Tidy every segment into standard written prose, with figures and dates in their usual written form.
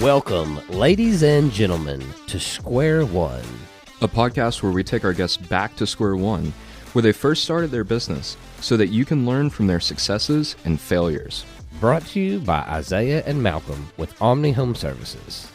Welcome, ladies and gentlemen, to Square One, a podcast where we take our guests back to square one, where they first started their business, so that you can learn from their successes and failures. Brought to you by Isaiah and Malcolm with Omni Home Services.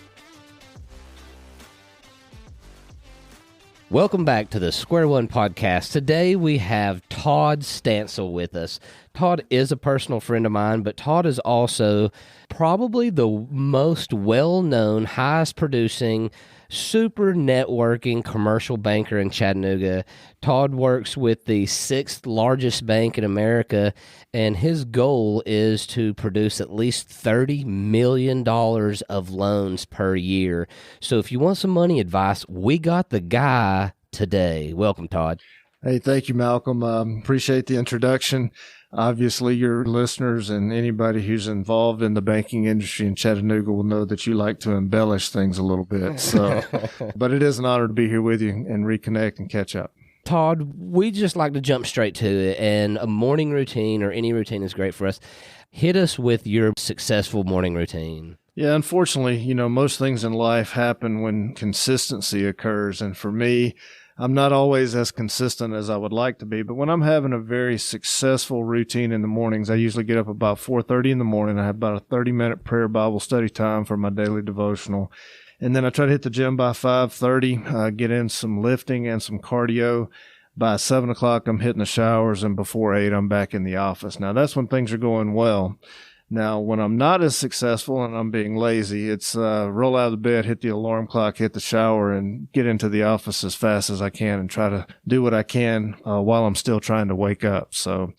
Welcome back to the Square One podcast. Today we have Todd Stancil with us. Todd is a personal friend of mine, but Todd is also probably the most well-known, highest-producing, super networking commercial banker in Chattanooga. Todd works with the sixth largest bank in America, and his goal is to produce at least $30 million of loans per year. So if you want some money advice, we got the guy today. Welcome, Todd. Hey, thank you, Malcolm. Appreciate the introduction. Obviously, your listeners and anybody who's involved in the banking industry in Chattanooga will know that you like to embellish things a little bit. So, but it is an honor to be here with you and reconnect and catch up. Todd, we just like to jump straight to it, and a morning routine or any routine is great for us. Hit us with your successful morning routine. Yeah, unfortunately, most things in life happen when consistency occurs. And for me, I'm not always as consistent as I would like to be, but when I'm having a very successful routine in the mornings, I usually get up about 4:30 in the morning. I have about a 30-minute prayer Bible study time for my daily devotional. And then I try to hit the gym by 5:30, get in some lifting and some cardio. By 7 o'clock, I'm hitting the showers, and before 8, I'm back in the office. Now, that's when things are going well. Now, when I'm not as successful and I'm being lazy, it's roll out of the bed, hit the alarm clock, hit the shower, and get into the office as fast as I can and try to do what I can while I'm still trying to wake up. So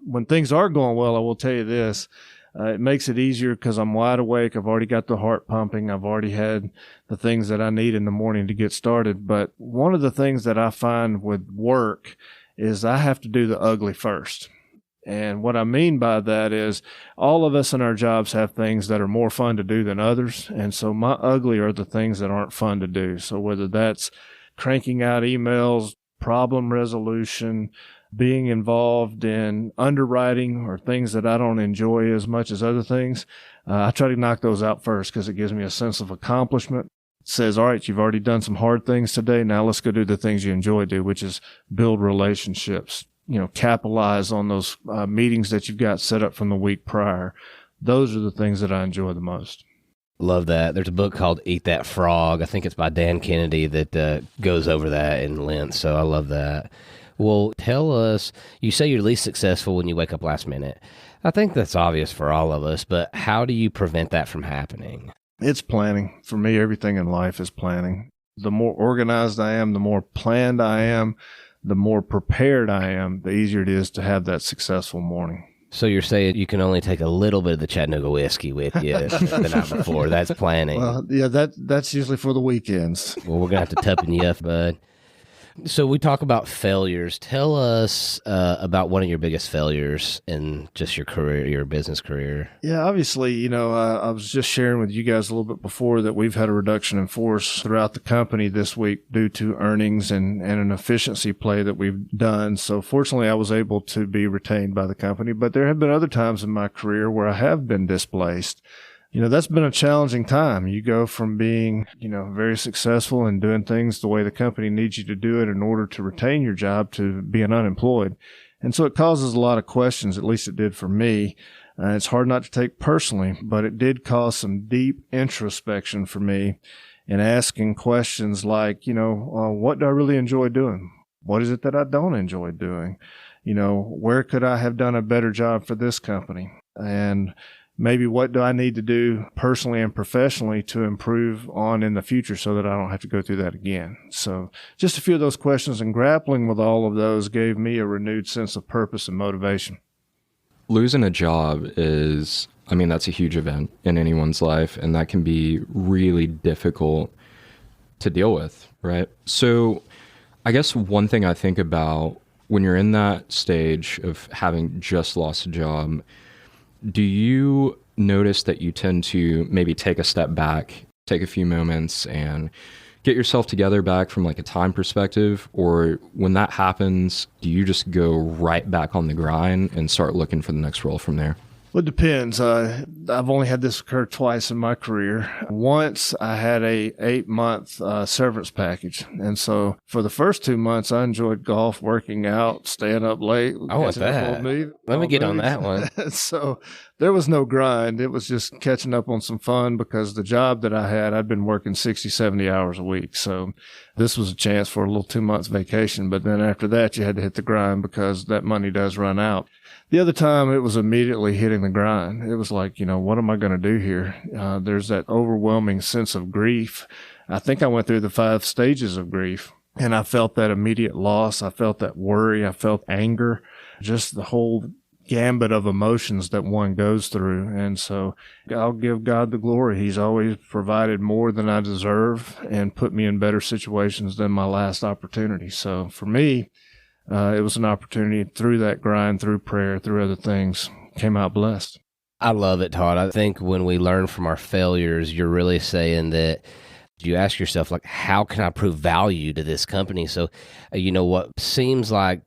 when things are going well, I will tell you this, it makes it easier because I'm wide awake. I've already got the heart pumping. I've already had the things that I need in the morning to get started. But one of the things that I find with work is I have to do the ugly first. And what I mean by that is all of us in our jobs have things that are more fun to do than others. And so my ugly are the things that aren't fun to do. So whether that's cranking out emails, problem resolution, being involved in underwriting or things that I don't enjoy as much as other things, I try to knock those out first because it gives me a sense of accomplishment. It says, all right, you've already done some hard things today. Now let's go do the things you enjoy do, which is build relationships. Capitalize on those meetings that you've got set up from the week prior. Those are the things that I enjoy the most. Love that. There's a book called Eat That Frog. I think it's by Dan Kennedy that goes over that in length. So I love that. Well, tell us, you say you're least successful when you wake up last minute. I think that's obvious for all of us, but how do you prevent that from happening? It's planning. For me, everything in life is planning. The more organized I am, the more planned I am, the more prepared I am, the easier it is to have that successful morning. So you're saying you can only take a little bit of the Chattanooga whiskey with you the night before. That's planning. Well, yeah, that's usually for the weekends. Well, we're going to have to toughen you up, bud. So we talk about failures. Tell us about one of your biggest failures in just your career, your business career. Yeah, obviously, I was just sharing with you guys a little bit before that we've had a reduction in force throughout the company this week due to earnings and an efficiency play that we've done. So fortunately, I was able to be retained by the company, but there have been other times in my career where I have been displaced. That's been a challenging time. You go from being, very successful and doing things the way the company needs you to do it in order to retain your job to being unemployed. And so it causes a lot of questions, at least it did for me. It's hard not to take personally, but it did cause some deep introspection for me in asking questions like, what do I really enjoy doing? What is it that I don't enjoy doing? Where could I have done a better job for this company? And maybe what do I need to do personally and professionally to improve on in the future so that I don't have to go through that again? So just a few of those questions, and grappling with all of those gave me a renewed sense of purpose and motivation. Losing a job that's a huge event in anyone's life, and that can be really difficult to deal with, right? So I guess one thing I think about when you're in that stage of having just lost a job, do you notice that you tend to maybe take a step back, take a few moments and get yourself together back from like a time perspective? Or when that happens, do you just go right back on the grind and start looking for the next role from there? Well, it depends. I've only had this occur twice in my career. Once I had a 8-month severance package. And so for the first 2 months, I enjoyed golf, working out, staying up late. I want that. Let me get on that one. So there was no grind. It was just catching up on some fun because the job that I had, I'd been working 60, 70 hours a week. So this was a chance for a little 2 months vacation. But then after that, you had to hit the grind because that money does run out. The other time, it was immediately hitting the grind. It was like, what am I going to do here? There's that overwhelming sense of grief. I think I went through the 5 stages of grief, and I felt that immediate loss. I felt that worry. I felt anger, just the whole gambit of emotions that one goes through. And so I'll give God the glory. He's always provided more than I deserve and put me in better situations than my last opportunity. So for me, it was an opportunity through that grind, through prayer, through other things, came out blessed. I love it, Todd. I think when we learn from our failures, you're really saying that you ask yourself, like, how can I prove value to this company? So, what seems like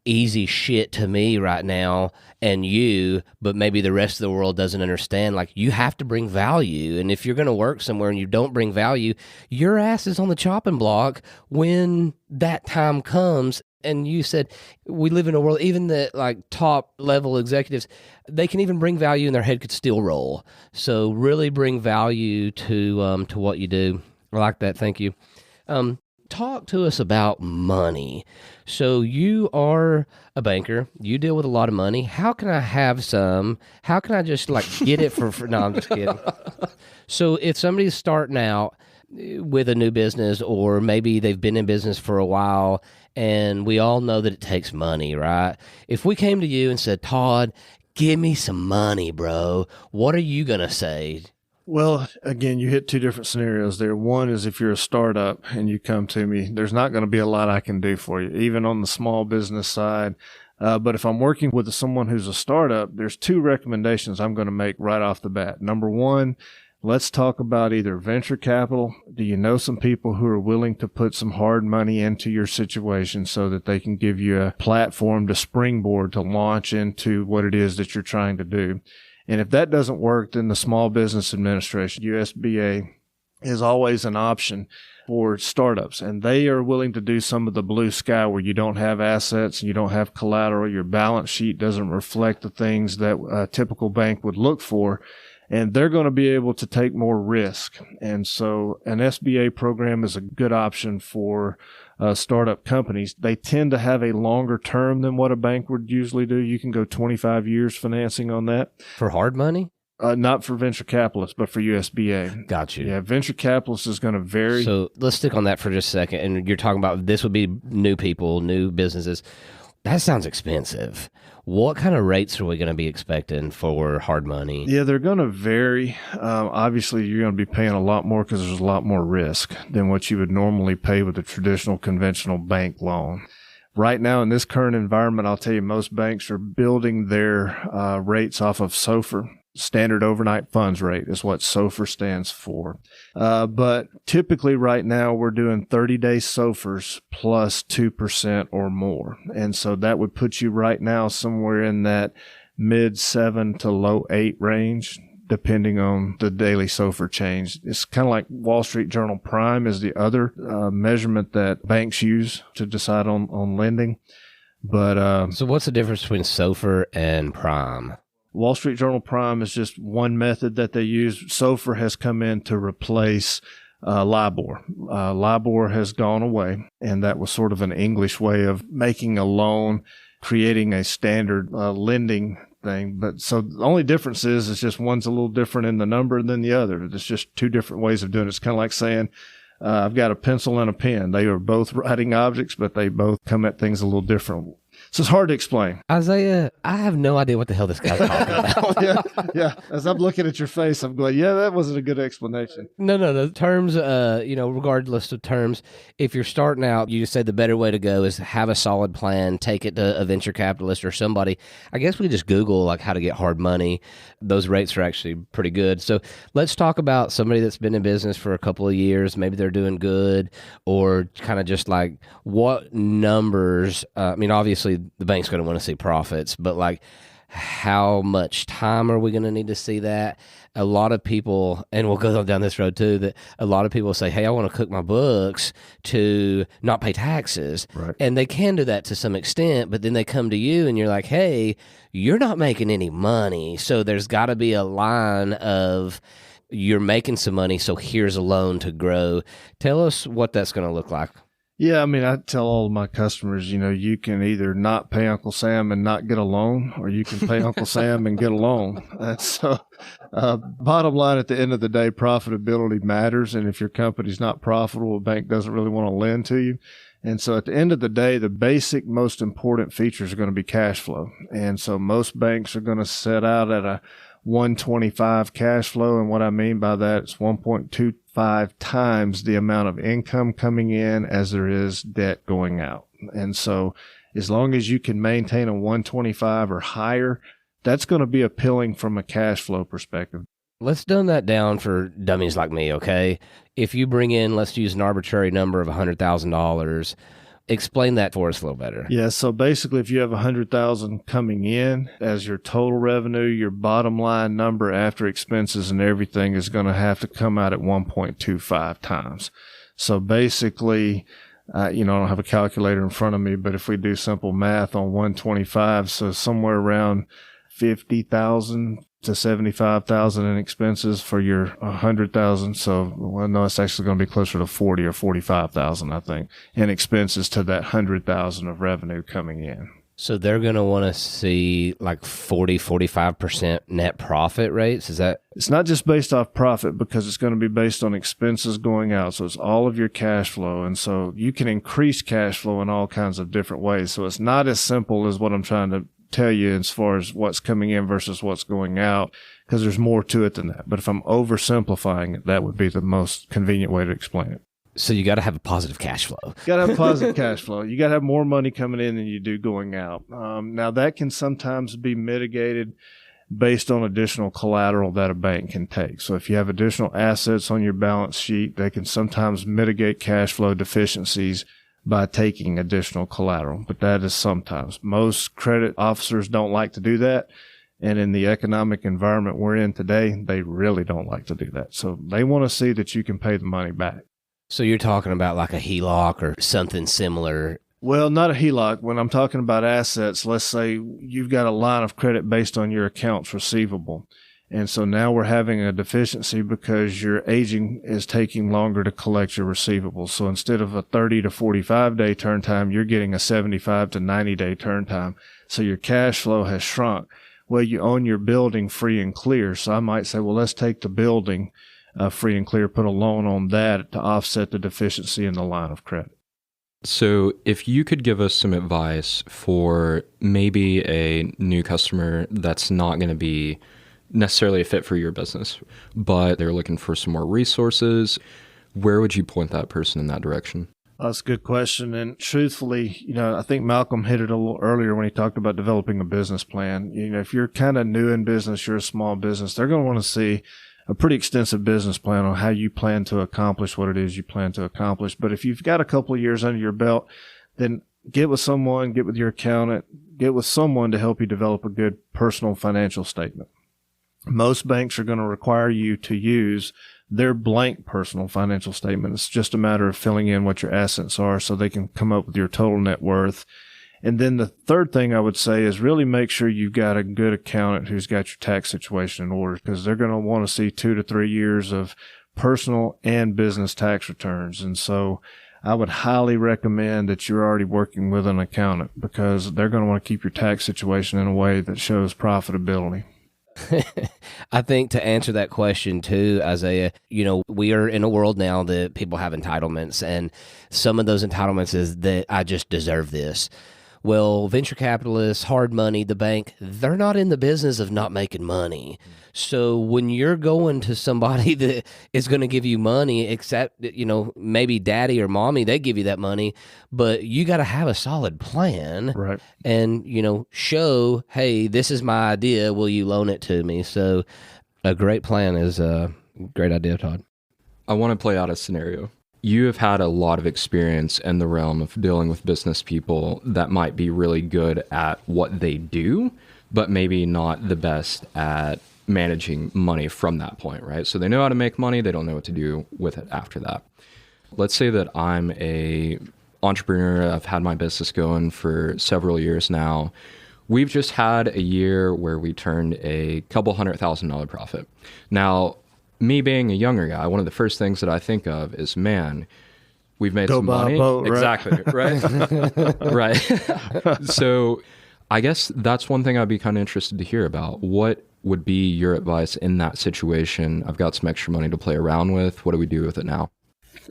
easy shit to me right now and but maybe the rest of the world doesn't understand, like, you have to bring value. And if you're going to work somewhere and you don't bring value, your ass is on the chopping block when that time comes. And you said we live in a world, even the top level executives, they can even bring value and their head could still roll. So really bring value to what you do. I like that. Thank you. Talk to us about money. So you are a banker. You deal with a lot of money. How can I have some? How can I just get it for no, I'm just kidding. So if somebody's starting out with a new business, or maybe they've been in business for a while, and we all know that it takes money, right? If we came to you and said, Todd, give me some money, bro, what are you going to say? Well, again, you hit 2 different scenarios there. One is if you're a startup and you come to me, there's not going to be a lot I can do for you, even on the small business side. But if I'm working with someone who's a startup, there's 2 recommendations I'm going to make right off the bat. Number 1, let's talk about either venture capital. Do you know some people who are willing to put some hard money into your situation so that they can give you a platform to springboard to launch into what it is that you're trying to do? And if that doesn't work, then the Small Business Administration, USBA, is always an option for startups. And they are willing to do some of the blue sky where you don't have assets and you don't have collateral. Your balance sheet doesn't reflect the things that a typical bank would look for. And they're going to be able to take more risk. And so an SBA program is a good option for startup companies. They tend to have a longer term than what a bank would usually do. You can go 25 years financing on that. For hard money? Not for venture capitalists, but for USBA. Got you. Yeah, venture capitalists is going to vary. So let's stick on that for just a second. And you're talking about this would be new people, new businesses. That sounds expensive. What kind of rates are we going to be expecting for hard money? Yeah, they're going to vary. Obviously, you're going to be paying a lot more because there's a lot more risk than what you would normally pay with a traditional conventional bank loan. Right now, in this current environment, I'll tell you, most banks are building their rates off of SOFR. Standard Overnight Funds Rate is what SOFR stands for. But typically right now we're doing 30-day SOFRs plus 2% or more. And so that would put you right now somewhere in that mid 7 to low 8 range, depending on the daily SOFR change. It's kind of like Wall Street Journal Prime is the other measurement that banks use to decide on lending. But so what's the difference between SOFR and Prime? Wall Street Journal Prime is just one method that they use. SOFR has come in to replace LIBOR. LIBOR has gone away, and that was sort of an English way of making a loan, creating a standard lending thing. But so the only difference is it's just one's a little different in the number than the other. It's just 2 different ways of doing it. It's kind of like saying, I've got a pencil and a pen. They are both writing objects, but they both come at things a little different. So it's hard to explain. Isaiah, I have no idea what the hell this guy's talking about. Yeah. As I'm looking at your face, I'm going, yeah, that wasn't a good explanation. No. The terms, regardless of terms, if you're starting out, you just say the better way to go is have a solid plan, take it to a venture capitalist or somebody. I guess we just Google how to get hard money. Those rates are actually pretty good. So let's talk about somebody that's been in business for a couple of years. Maybe they're doing good, or kind of just what numbers, obviously the bank's going to want to see profits, but How much time are we going to need to see that? A lot of people, and we'll go down this road too, that a lot of people say, hey, I want to cook my books to not pay taxes. Right. And they can do that to some extent, but then they come to you and you're like, hey, you're not making any money. So there's got to be a line of, you're making some money, so here's a loan to grow. Tell us what that's going to look like. Yeah, I mean, I tell all of my customers, you can either not pay Uncle Sam and not get a loan, or you can pay Uncle Sam and get a loan. And so, bottom line, at the end of the day, profitability matters. And if your company's not profitable, a bank doesn't really want to lend to you. And so at the end of the day, the basic, most important features are going to be cash flow. And so most banks are going to set out at a 125 cash flow. And what I mean by that is 1.25 times the amount of income coming in as there is debt going out. And so as long as you can maintain a 125 or higher, that's going to be appealing from a cash flow perspective. Let's dumb that down for dummies like me, okay? If you bring in, let's use an arbitrary number of $100,000, explain that for us a little better. Yeah, so basically if you have $100,000 coming in as your total revenue, your bottom line number after expenses and everything is going to have to come out at 1.25 times. So basically, I don't have a calculator in front of me, but if we do simple math on 125, so somewhere around 50,000 to 75,000 in expenses for your 100,000. So, well, no, it's actually going to be closer to 40 or 45,000, I think, in expenses to that 100,000 of revenue coming in. So they're going to want to see like 45% net profit rates. Is that? It's not just based off profit, because it's going to be based on expenses going out. So it's all of your cash flow. And so you can increase cash flow in all kinds of different ways. So it's not as simple as what I'm trying to tell you as far as what's coming in versus what's going out, because there's more to it than that. But if I'm oversimplifying it, that would be the most convenient way to explain it. So you got to have a positive cash flow. You got to have positive cash flow. You got to have more money coming in than you do going out. Now that can sometimes be mitigated based on additional collateral that a bank can take. So if you have additional assets on your balance sheet, they can sometimes mitigate cash flow deficiencies by taking additional collateral, but that is sometimes. Most credit officers don't like to do that. And in the economic environment we're in today, they really don't like to do that. So they want to see that you can pay the money back. So you're talking about like a HELOC or something similar? Well, not a HELOC. When I'm talking about assets, let's say you've got a line of credit based on your accounts receivable. And so now we're having a deficiency because your aging is taking longer to collect your receivables. So instead of a 30 to 45 day turn time, you're getting a 75 to 90 day turn time. So your cash flow has shrunk. Well, you own your building free and clear. So I might say, well, let's take the building free and clear, put a loan on that to offset the deficiency in the line of credit. So if you could give us some advice for maybe a new customer that's not going to be necessarily a fit for your business, but they're looking for some more resources, where would you point that person in that direction? That's a good question. And truthfully, I think Malcolm hit it a little earlier when he talked about developing a business plan. If you're kind of new in business, you're a small business, they're going to want to see a pretty extensive business plan on how you plan to accomplish what it is you plan to accomplish. But if you've got a couple of years under your belt, then get with someone, get with your accountant, get with someone to help you develop a good personal financial statement. Most banks are going to require you to use their blank personal financial statement. It's just a matter of filling in what your assets are so they can come up with your total net worth. And then the third thing I would say is really make sure you've got a good accountant who's got your tax situation in order, because they're going to want to see 2 to 3 years of personal and business tax returns. And so I would highly recommend that you're already working with an accountant, because they're going to want to keep your tax situation in a way that shows profitability. I think to answer that question too, Isaiah, we are in a world now that people have entitlements, and some of those entitlements is that I just deserve this. Well, venture capitalists, hard money, the bank, they're not in the business of not making money. So when you're going to somebody that is going to give you money, except, maybe daddy or mommy, they give you that money, but you got to have a solid plan. Right. And, show, hey, this is my idea. Will you loan it to me? So a great plan is a great idea, Todd. I want to play out a scenario. You have had a lot of experience in the realm of dealing with business people that might be really good at what they do, but maybe not the best at managing money from that point, right? So they know how to make money, they don't know what to do with it after that. Let's say that I'm a entrepreneur, I've had my business going for several years now. We've just had a year where we turned a couple $100,000 profit. Now, me being a younger guy, one of the first things that I think of is, man, we've made some money. Boat, exactly, right? Right. So I guess that's one thing I'd be kind of interested to hear about. What would be your advice in that situation? I've got some extra money to play around with. What do we do with it now?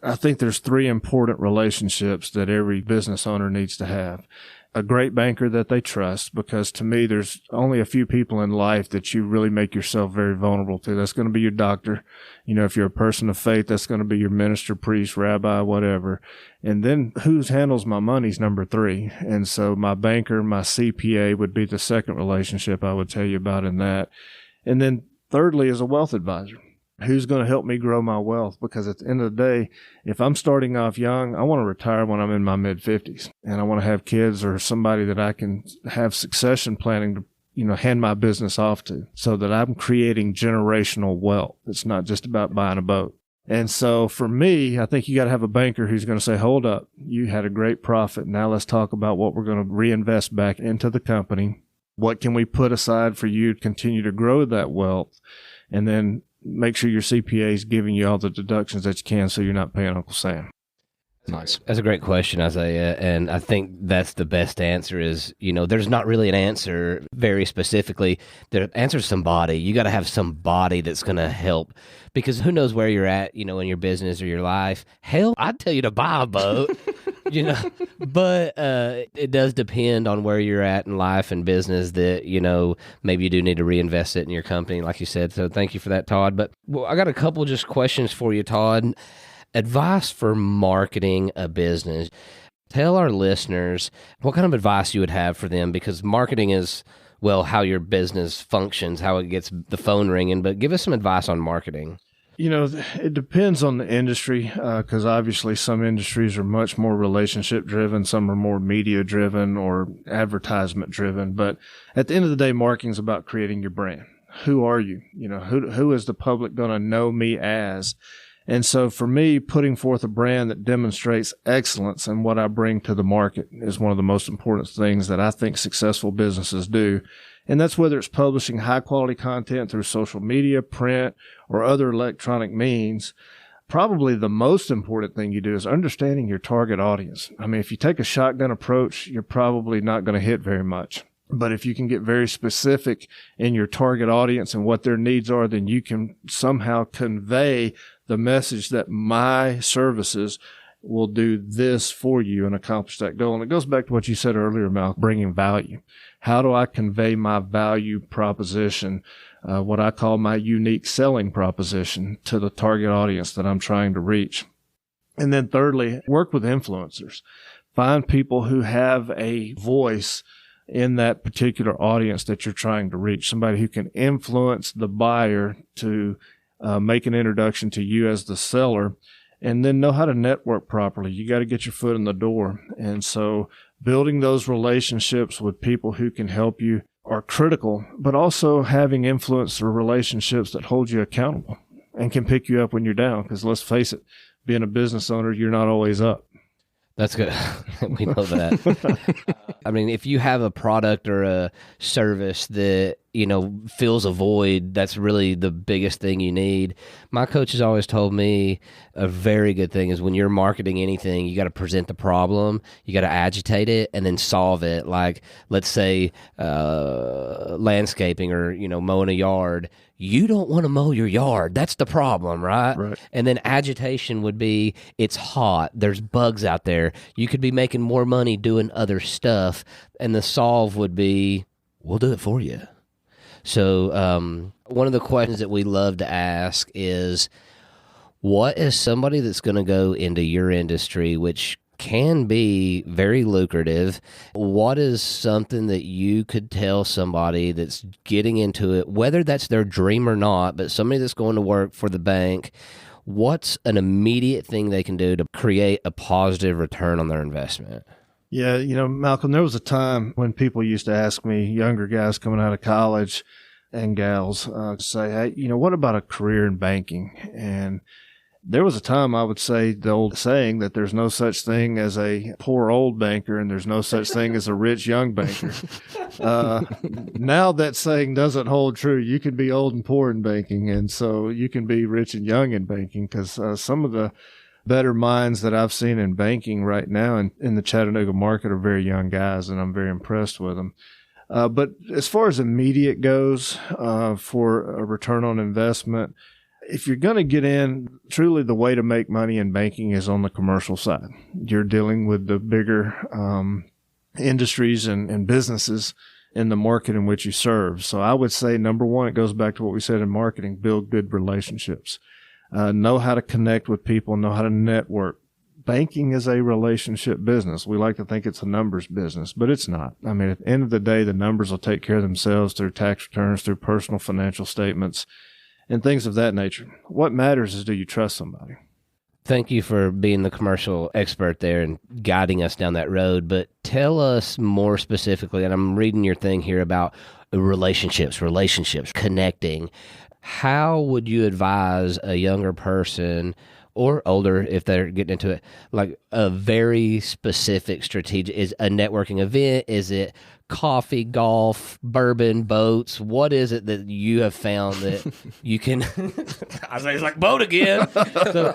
I think there's 3 important relationships that every business owner needs to have. A great banker that they trust, because to me, there's only a few people in life that you really make yourself very vulnerable to. That's going to be your doctor. You know, if you're a person of faith, that's going to be your minister, priest, rabbi, whatever. And then who handles my money is number 3. And so my banker, my CPA would be the second relationship I would tell you about in that. And then thirdly is a wealth advisor. Who's going to help me grow my wealth? Because at the end of the day, if I'm starting off young, I want to retire when I'm in my mid-50s, and I want to have kids or somebody that I can have succession planning to, you know, hand my business off to, so that I'm creating generational wealth. It's not just about buying a boat. And so for me, I think you got to have a banker who's going to say, hold up, you had a great profit. Now let's talk about what we're going to reinvest back into the company. What can we put aside for you to continue to grow that wealth? And then make sure your CPA is giving you all the deductions that you can, so you're not paying Uncle Sam. Nice. That's a great question, Isaiah. And I think that's the best answer is, you know, there's not really an answer very specifically. The answer is somebody. You got to have somebody that's going to help, because who knows where you're at, you know, in your business or your life. Hell, I'd tell you to buy a boat, you know, but it does depend on where you're at in life and business that, you know, maybe you do need to reinvest it in your company, like you said. So thank you for that, Todd. But well, I got a couple just questions for you, Todd. Advice for marketing a business. Tell our listeners what kind of advice you would have for them, because marketing is, well, how your business functions, how it gets the phone ringing, but give us some advice on marketing. You know, it depends on the industry, because obviously some industries are much more relationship driven, some are more media driven or advertisement driven. But at the end of the day, marketing is about creating your brand. Who are you? You know, who is the public going to know me as? And so for me, putting forth a brand that demonstrates excellence in what I bring to the market is one of the most important things that I think successful businesses do. And that's whether it's publishing high quality content through social media, print, or other electronic means. Probably the most important thing you do is understanding your target audience. I mean, if you take a shotgun approach, you're probably not going to hit very much. But if you can get very specific in your target audience and what their needs are, then you can somehow convey the message that my services will do this for you and accomplish that goal. And it goes back to what you said earlier about bringing value. How do I convey my value proposition, what I call my unique selling proposition, to the target audience that I'm trying to reach? And then thirdly, work with influencers. Find people who have a voice in that particular audience that you're trying to reach, somebody who can influence the buyer to make an introduction to you as the seller, and then know how to network properly. You got to get your foot in the door. And so building those relationships with people who can help you are critical, but also having influencer relationships that hold you accountable and can pick you up when you're down. Because let's face it, being a business owner, you're not always up. That's good. We know that. I mean, if you have a product or a service that, you know, fills a void, that's really the biggest thing you need. My coach has always told me a very good thing is when you're marketing anything, you got to present the problem, you got to agitate it, and then solve it. Like, let's say landscaping or, you know, mowing a yard. You don't want to mow your yard. That's the problem, right? Right. And then agitation would be, it's hot. There's bugs out there. You could be making more money doing other stuff. And the solve would be, we'll do it for you. So one of the questions that we love to ask is, what is somebody that's going to go into your industry, which can be very lucrative, what is something that you could tell somebody that's getting into it, whether that's their dream or not, but somebody that's going to work for the bank, what's an immediate thing they can do to create a positive return on their investment? Yeah, Malcolm, there was a time when people used to ask me, younger guys coming out of college and gals, say, hey, what about a career in banking? And there was a time I would say the old saying that there's no such thing as a poor old banker and there's no such thing as a rich young banker. Now that saying doesn't hold true. You can be old and poor in banking, and so you can be rich and young in banking, because some of the better minds that I've seen in banking right now in the Chattanooga market are very young guys, and I'm very impressed with them. But as far as immediate goes, for a return on investment, if you're going to get in, truly the way to make money in banking is on the commercial side. You're dealing with the bigger industries and businesses in the market in which you serve. So I would say, number one, it goes back to what we said in marketing: build good relationships. Know how to connect with people, know how to network. Banking is a relationship business. We like to think it's a numbers business, but it's not. I mean, at the end of the day, the numbers will take care of themselves through tax returns, through personal financial statements, and things of that nature. What matters is, do you trust somebody? Thank you for being the commercial expert there and guiding us down that road. But tell us more specifically, and I'm reading your thing here about relationships, connecting. How would you advise a younger person, or older if they're getting into it, like a very specific strategic? Is a networking event? Is it coffee, golf, bourbon, boats? What is it that you have found that you can I was like boat again. So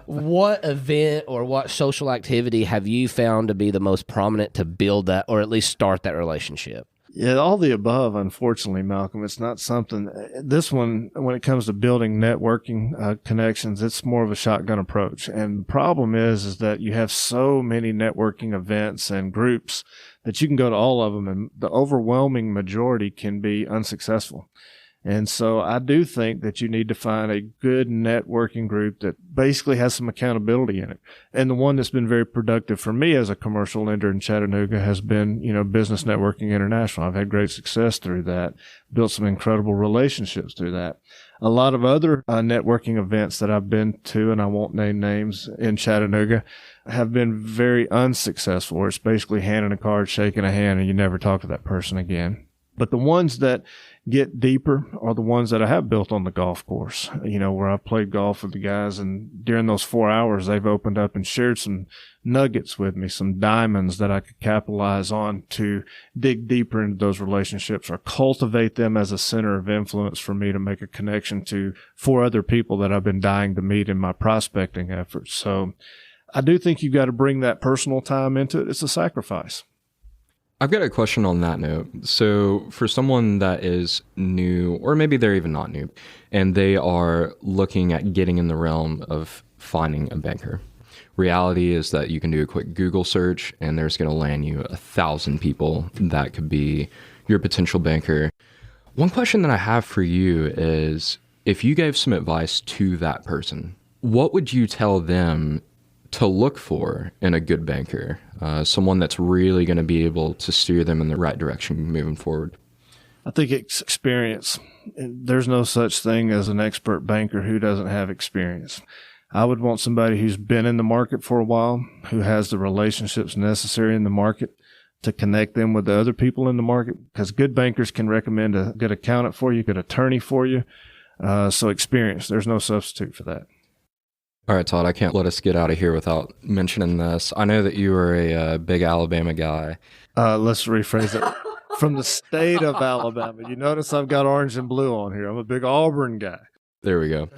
what event or what social activity have you found to be the most prominent to build that, or at least start that relationship? Yeah, all the above, unfortunately, Malcolm. It's not something, this one, when it comes to building networking connections, it's more of a shotgun approach. And the problem is that you have so many networking events and groups that you can go to all of them, and the overwhelming majority can be unsuccessful. And so I do think that you need to find a good networking group that basically has some accountability in it. And the one that's been very productive for me as a commercial lender in Chattanooga has been, Business Networking International. I've had great success through that, built some incredible relationships through that. A lot of other networking events that I've been to, and I won't name names, in Chattanooga, have been very unsuccessful, where it's basically handing a card, shaking a hand, and you never talk to that person again. But the ones that get deeper are the ones that I have built on the golf course, where I've played golf with the guys, and during those 4 hours, they've opened up and shared some nuggets with me, some diamonds that I could capitalize on to dig deeper into those relationships, or cultivate them as a center of influence for me to make a connection to 4 other people that I've been dying to meet in my prospecting efforts. So I do think you've got to bring that personal time into it. It's a sacrifice. I've got a question on that note. So for someone that is new, or maybe they're even not new, and they are looking at getting in the realm of finding a banker, reality is that you can do a quick Google search and there's going to land you 1,000 people that could be your potential banker. One question that I have for you is, if you gave some advice to that person, what would you tell them to look for in a good banker, someone that's really going to be able to steer them in the right direction moving forward? I think it's experience. There's no such thing as an expert banker who doesn't have experience. I would want somebody who's been in the market for a while, who has the relationships necessary in the market to connect them with the other people in the market, because good bankers can recommend a good accountant for you, good attorney for you. So experience, there's no substitute for that. All right, Todd, I can't let us get out of here without mentioning this. I know that you are a big Alabama guy. Let's rephrase it. From the state of Alabama. You notice I've got orange and blue on here. I'm a big Auburn guy. There we go.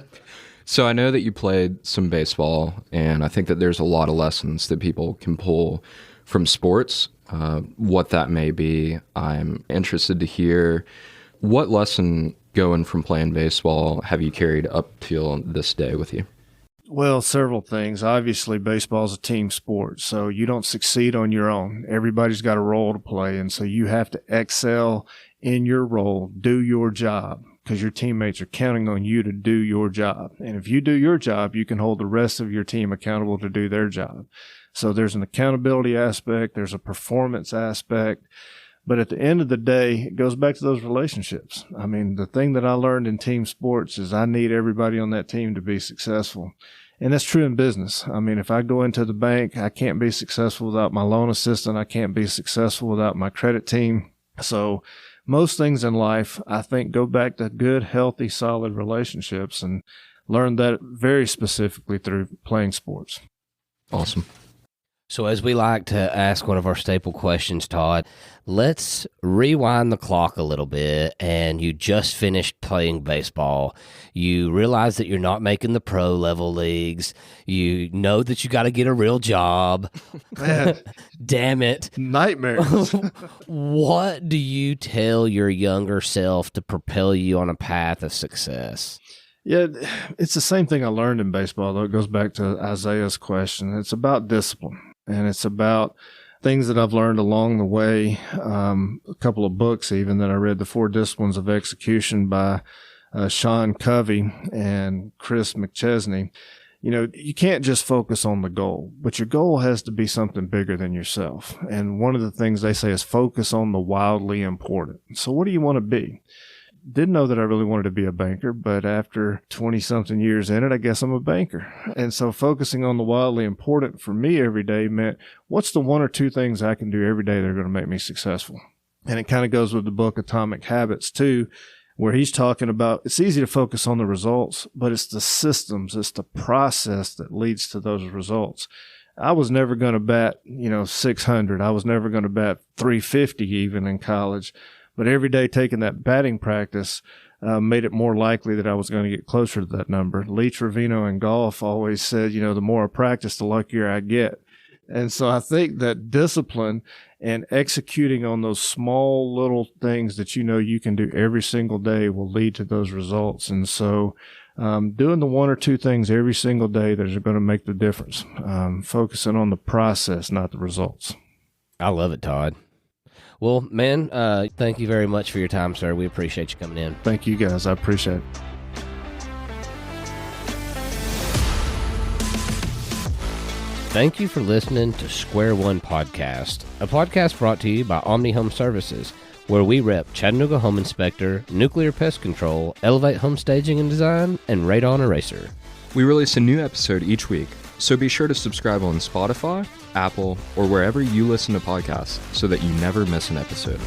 So I know that you played some baseball, and I think that there's a lot of lessons that people can pull from sports. What that may be, I'm interested to hear. What lesson going from playing baseball have you carried up till this day with you? Well, several things. Obviously, baseball is a team sport, so you don't succeed on your own. Everybody's got a role to play, and so you have to excel in your role, do your job, because your teammates are counting on you to do your job. And if you do your job, you can hold the rest of your team accountable to do their job. So there's an accountability aspect, there's a performance aspect, but at the end of the day, it goes back to those relationships. I mean, the thing that I learned in team sports is I need everybody on that team to be successful. And that's true in business. I mean, if I go into the bank, I can't be successful without my loan assistant. I can't be successful without my credit team. So most things in life, I think, go back to good, healthy, solid relationships, and learned that very specifically through playing sports. Awesome. So as we like to ask one of our staple questions, Todd, let's rewind the clock a little bit, and you just finished playing baseball. You realize that you're not making the pro level leagues. You know that you got to get a real job. Man, damn it. nightmares. What do you tell your younger self to propel you on a path of success? Yeah, it's the same thing I learned in baseball, though. It goes back to Isaiah's question. It's about discipline, and it's about things that I've learned along the way. A couple of books even that I read, The 4 Disciplines of Execution by Sean Covey and Chris McChesney. You know, you can't just focus on the goal, but your goal has to be something bigger than yourself. And one of the things they say is focus on the wildly important. So what do you want to be? Didn't know that I really wanted to be a banker, but after 20-something years in it, I guess I'm a banker. And so focusing on the wildly important for me every day meant, what's the 1 or 2 things I can do every day that are going to make me successful? And it kind of goes with the book Atomic Habits too, where he's talking about it's easy to focus on the results, but it's the systems, it's the process that leads to those results. I was never going to bat, 600. I was never going to bat 350 even in college. But every day taking that batting practice made it more likely that I was going to get closer to that number. Lee Trevino in golf always said, the more I practice, the luckier I get. And so I think that discipline and executing on those small little things that you can do every single day will lead to those results. And so doing the 1 or 2 things every single day that are going to make the difference, focusing on the process, not the results. I love it, Todd. Well, man, thank you very much for your time, sir. We appreciate you coming in. Thank you, guys. I appreciate it. Thank you for listening to Square One Podcast, a podcast brought to you by Omni Home Services, where we rep Chattanooga Home Inspector, Nuclear Pest Control, Elevate Home Staging and Design, and Radon Eraser. We release a new episode each week, so be sure to subscribe on Spotify, Apple, or wherever you listen to podcasts so that you never miss an episode.